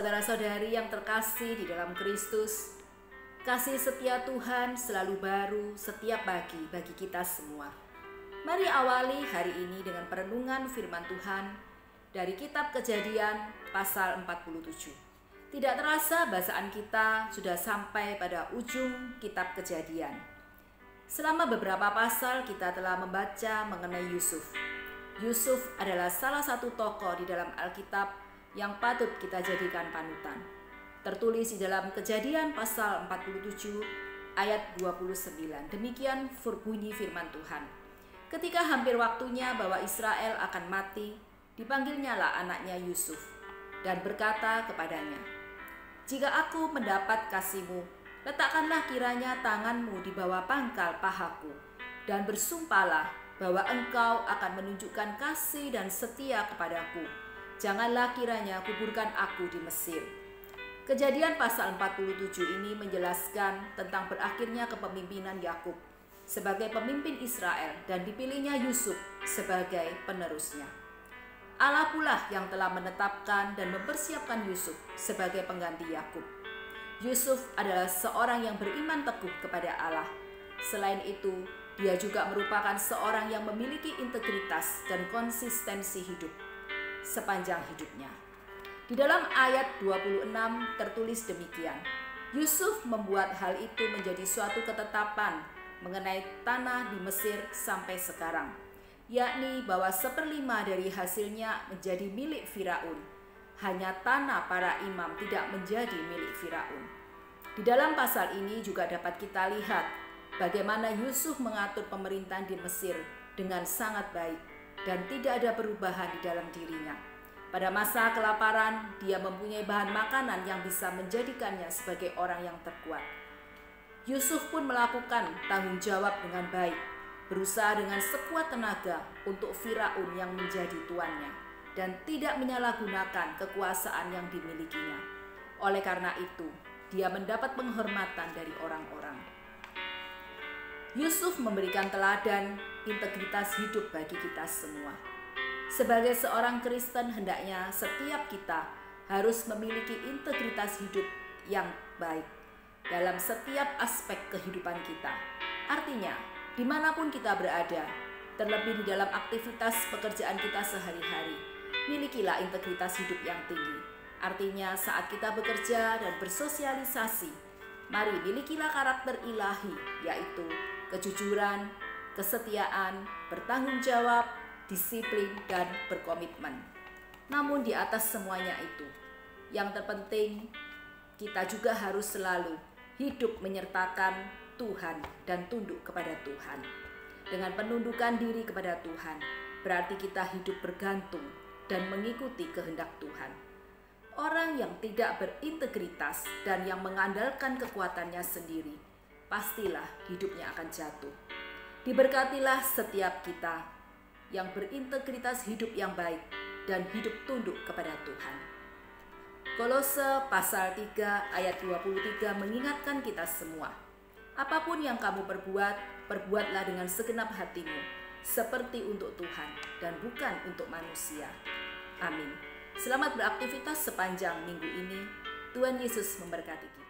saudara-saudari yang terkasih di dalam Kristus, kasih setia Tuhan selalu baru setiap pagi bagi kita semua. Mari awali hari ini dengan perenungan firman Tuhan dari kitab Kejadian pasal 47. Tidak terasa bacaan kita sudah sampai pada ujung kitab Kejadian. Selama beberapa pasal kita telah membaca mengenai Yusuf. Yusuf adalah salah satu tokoh di dalam Alkitab yang patut kita jadikan panutan. Tertulis di dalam Kejadian pasal 47 ayat 29. Demikian bunyi firman Tuhan. Ketika hampir waktunya bahwa Israel akan mati, dipanggilnyalah anaknya Yusuf dan berkata kepadanya, "Jika aku mendapat kasihmu, letakkanlah kiranya tanganmu di bawah pangkal pahaku, dan bersumpahlah bahwa engkau akan menunjukkan kasih dan setia kepadaku. Janganlah kiranya kuburkan aku di Mesir." Kejadian pasal 47 ini menjelaskan tentang berakhirnya kepemimpinan Yakub sebagai pemimpin Israel dan dipilihnya Yusuf sebagai penerusnya. Allah pula yang telah menetapkan dan mempersiapkan Yusuf sebagai pengganti Yakub. Yusuf adalah seorang yang beriman teguh kepada Allah. Selain itu, dia juga merupakan seorang yang memiliki integritas dan konsistensi hidup sepanjang hidupnya. Di dalam ayat 26 tertulis demikian, Yusuf membuat hal itu menjadi suatu ketetapan mengenai tanah di Mesir sampai sekarang, yakni bahwa 1/5 dari hasilnya menjadi milik Firaun. Hanya tanah para imam tidak menjadi milik Firaun. Di dalam pasal ini juga dapat kita lihat bagaimana Yusuf mengatur pemerintahan di Mesir dengan sangat baik dan tidak ada perubahan di dalam dirinya. Pada masa kelaparan, dia mempunyai bahan makanan yang bisa menjadikannya sebagai orang yang terkuat. Yusuf pun melakukan tanggung jawab dengan baik, berusaha dengan sekuat tenaga untuk Firaun yang menjadi tuannya, dan tidak menyalahgunakan kekuasaan yang dimilikinya. Oleh karena itu, dia mendapat penghormatan dari orang-orang. Yusuf memberikan teladan integritas hidup bagi kita semua. Sebagai seorang Kristen, hendaknya setiap kita harus memiliki integritas hidup yang baik dalam setiap aspek kehidupan kita. Artinya, dimanapun kita berada, terlebih di dalam aktivitas pekerjaan kita sehari-hari, milikilah integritas hidup yang tinggi. Artinya, saat kita bekerja dan bersosialisasi, mari milikilah karakter ilahi, yaitu kejujuran, kesetiaan, bertanggung jawab, disiplin, dan berkomitmen. Namun di atas semuanya itu, yang terpenting kita juga harus selalu hidup menyertakan Tuhan dan tunduk kepada Tuhan. Dengan penundukan diri kepada Tuhan, berarti kita hidup bergantung dan mengikuti kehendak Tuhan. Orang yang tidak berintegritas dan yang mengandalkan kekuatannya sendiri, pastilah hidupnya akan jatuh. Diberkatilah setiap kita yang berintegritas hidup yang baik dan hidup tunduk kepada Tuhan. Kolose pasal 3 ayat 23 mengingatkan kita semua, apapun yang kamu perbuat, perbuatlah dengan segenap hatimu, seperti untuk Tuhan dan bukan untuk manusia. Amin. Selamat beraktivitas sepanjang minggu ini. Tuhan Yesus memberkati kita.